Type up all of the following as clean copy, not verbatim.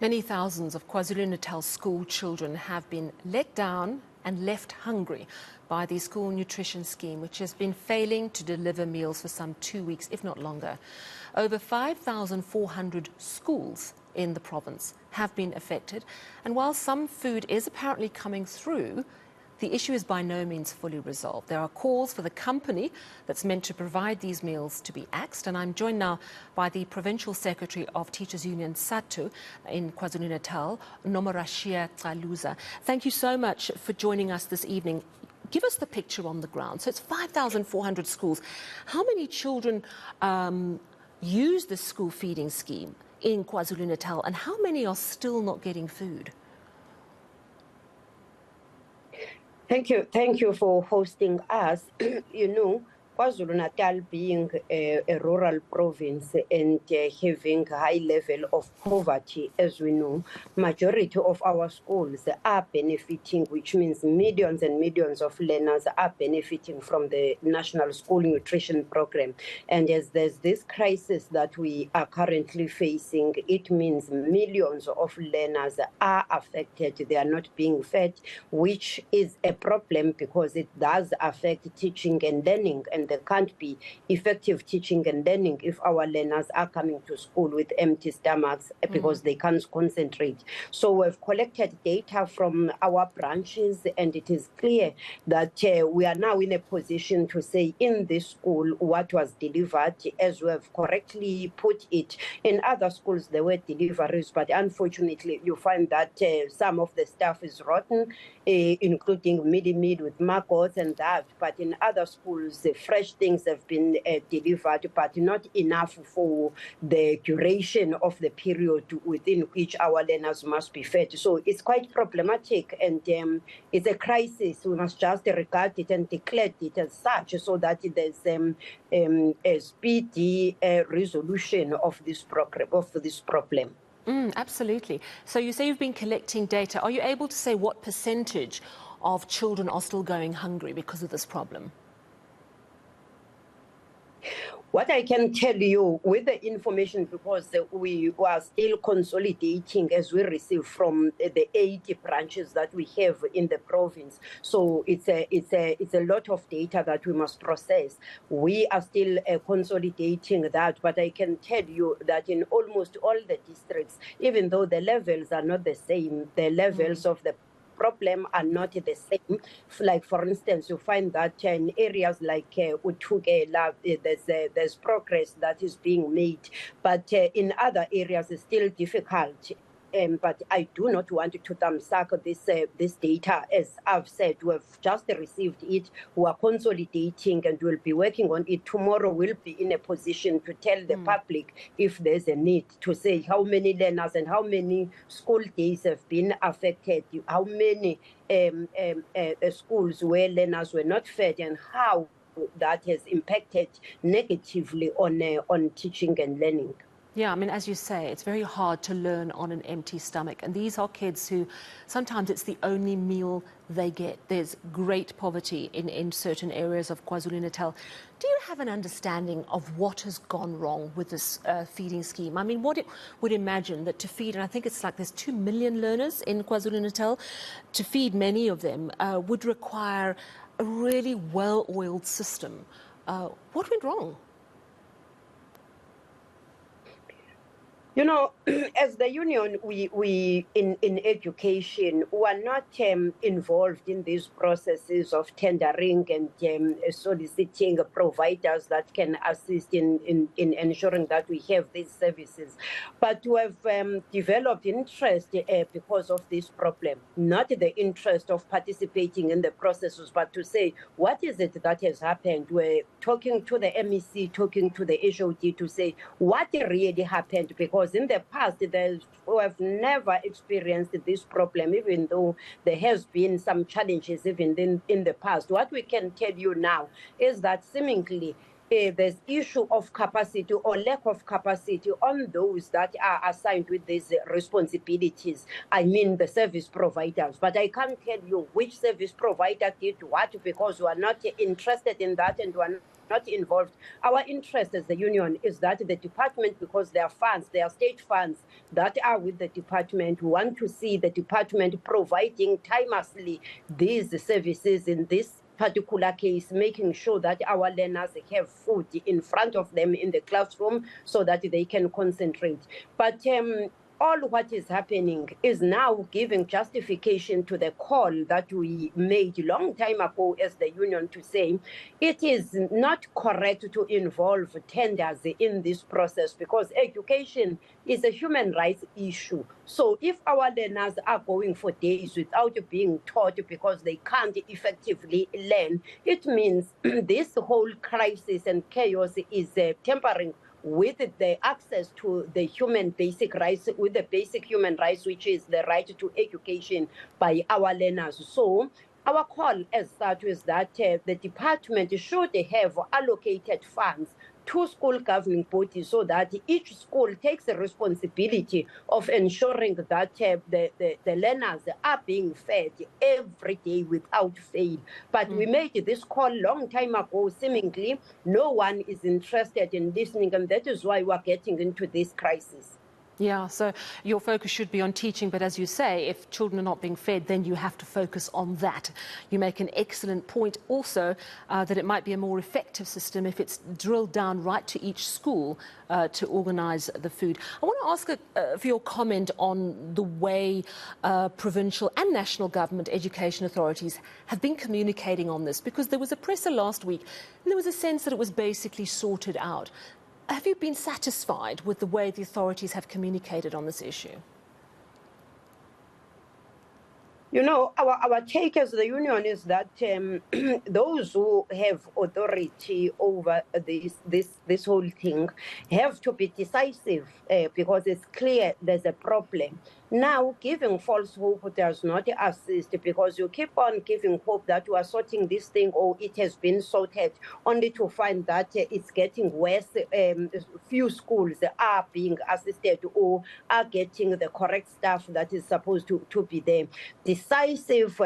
Many thousands of KwaZulu-Natal school children have been let down and left hungry by the school nutrition scheme, which has been failing to deliver meals for some 2 weeks, if not longer. Over 5,400 schools in the province have been affected, and while some food is apparently coming through, the issue is by no means fully resolved. There are calls for the company that's meant to provide these meals to be axed, and I'm joined now by the Provincial Secretary of Teachers Union Sadtu in KwaZulu-Natal, Nomarashiya Caluza. Thank you so much for joining us this evening. Give us the picture on the ground. So it's 5,400 schools. How many children use the school feeding scheme in KwaZulu-Natal, and how many are still not getting food? Thank you for hosting us. KwaZulu-Natal being a rural province and having a high level of poverty, as we know, majority of our schools are benefiting, which means millions and millions of learners are benefiting from the National School Nutrition Program. And as there's this crisis that we are currently facing, it means millions of learners are affected. They are not being fed, which is a problem because it does affect teaching and learning, and there can't be effective teaching and learning if our learners are coming to school with empty stomachs because they can't concentrate. So we've collected data from our branches, and it is clear that we are now in a position to say in this school what was delivered, as we have correctly put it. In other schools there were deliveries, but unfortunately you find that some of the stuff is rotten, including meal with maggots and that. But in other schools, the fresh things have been delivered, but not enough for the duration of the period within which our learners must be fed. So it's quite problematic, and it's a crisis. We must just regard it and declare it as such, so that there's a speedy resolution of this problem. Absolutely. So you say you've been collecting data. Are you able to say what percentage of children are still going hungry because of this problem? What I can tell you with the information, because we are still consolidating as we receive from the 80 branches that we have in the province. So it's a lot of data that we must process. We are still consolidating that, but I can tell you that in almost all the districts, even though the levels are not the same, the levels of the problem are not the same. Like, for instance, you find that in areas like Uthukela, there's progress that is being made, but in other areas it's still difficult. But I do not want to thumbsuck this data. As I've said, we've just received it. We are consolidating and we'll be working on it. Tomorrow we'll be in a position to tell the public if there's a need to say how many learners and how many school days have been affected, how many schools where learners were not fed, and how that has impacted negatively on teaching and learning. Yeah, I mean, as you say, it's very hard to learn on an empty stomach. And these are kids who sometimes it's the only meal they get. There's great poverty in certain areas of KwaZulu-Natal. Do you have an understanding of what has gone wrong with this feeding scheme? I mean, what it would imagine that to feed, and I think it's like there's 2 million learners in KwaZulu-Natal, to feed many of them would require a really well-oiled system. What went wrong? You know, as the union, we in education, we are not involved in these processes of tendering and soliciting providers that can assist in ensuring that we have these services. But we have developed interest because of this problem, not the interest of participating in the processes, but to say, what is it that has happened? We're talking to the MEC, talking to the HOD to say, what really happened? Because in the past, we have never experienced this problem, even though there has been some challenges even in the past. What we can tell you now is that seemingly there's issue of capacity or lack of capacity on those that are assigned with these responsibilities. I mean the service providers, but I can't tell you which service provider did what, because we are not interested in that and we are not involved. Our interest as the union is that the department, because there are funds, there are state funds that are with the department, we want to see the department providing timelessly these services in this particular case, making sure that our learners have food in front of them in the classroom so that they can concentrate. But all what is happening is now giving justification to the call that we made a long time ago as the union to say it is not correct to involve tenders in this process because education is a human rights issue. So if our learners are going for days without being taught because they can't effectively learn, it means this whole crisis and chaos is tempering with the access to the human basic rights, with the basic human rights, which is the right to education by our learners. So our call as such is that the department should have allocated funds to school governing bodies so that each school takes the responsibility of ensuring that the learners are being fed every day without fail. But we made this call long time ago. Seemingly, no one is interested in listening, and that is why we're getting into this crisis. Yeah, so your focus should be on teaching, but as you say, if children are not being fed, then you have to focus on that. You make an excellent point also that it might be a more effective system if it's drilled down right to each school to organise the food. I want to ask for your comment on the way provincial and national government education authorities have been communicating on this, because there was a presser last week and there was a sense that it was basically sorted out. Have you been satisfied with the way the authorities have communicated on this issue? You know, our take as the union is that those who have authority over this whole thing have to be decisive because it's clear there's a problem. Now, giving false hope does not assist, because you keep on giving hope that you are sorting this thing or it has been sorted, only to find that it's getting worse. Few schools are being assisted or are getting the correct staff that is supposed to be there. Decisive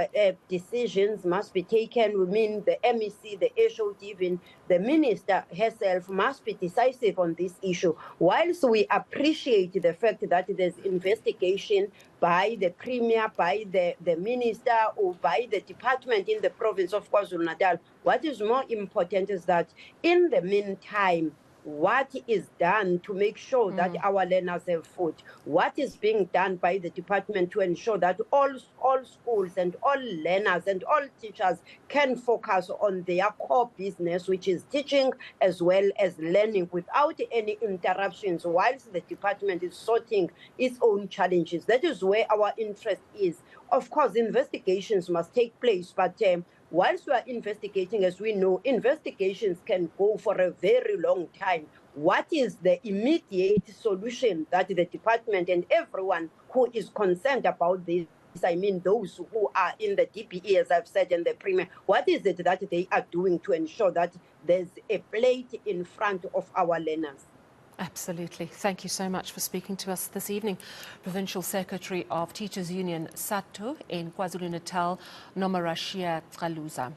decisions must be taken. We mean the MEC, the HOD, even the minister herself must be decisive on this issue. Whilst we appreciate the fact that there's investigation by the premier, by the minister, or by the department in the province of KwaZulu-Natal, what is more important is that in the meantime, what is done to make sure that our learners have food? What is being done by the department to ensure that all schools and all learners and all teachers can focus on their core business, which is teaching as well as learning, without any interruptions, whilst the department is sorting its own challenges? That is where our interest is. Of course, investigations must take place, but whilst we are investigating, as we know, investigations can go for a very long time. What is the immediate solution that the department and everyone who is concerned about this, I mean those who are in the DPE, as I've said, and the premier, what is it that they are doing to ensure that there's a plate in front of our learners? Absolutely. Thank you so much for speaking to us this evening. Provincial Secretary of Teachers Union Sadtu in KwaZulu-Natal, Nomarashiya Caluza.